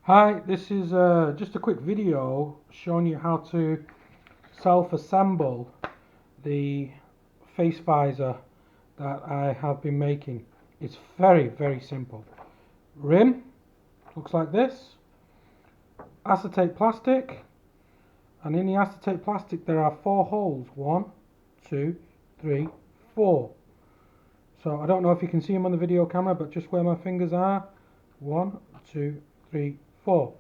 Hi, this is just a quick video showing you how to self-assemble the face visor that I have been making. It's very simple. Rim looks like this, acetate plastic, and in the acetate plastic there are 4 holes. 1, 2, 3, 4. So I don't know if you can see them on the video camera, but just where my fingers are, 1, 2, 3, 4.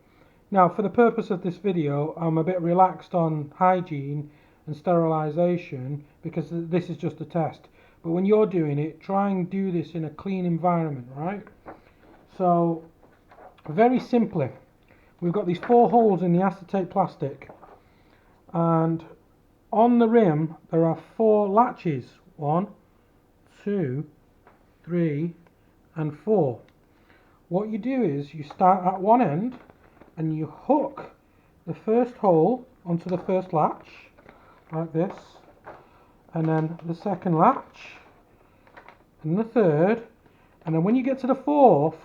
Now, for the purpose of this video, I'm a bit relaxed on hygiene and sterilisation because this is just a test. But when you're doing it, try and do this in a clean environment, right? So, very simply, we've got these 4 holes in the acetate plastic, and on the rim there are 4 latches. 1, 2, 3, and 4. What you do is you start at one end and you hook the first hole onto the first latch like this, and then the second latch and the third, and then when you get to the fourth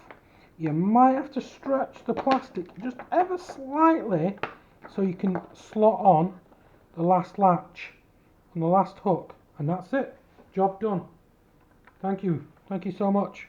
you might have to stretch the plastic just ever slightly so you can slot on the last latch and the last hook, and that's it. Job done. Thank you so much.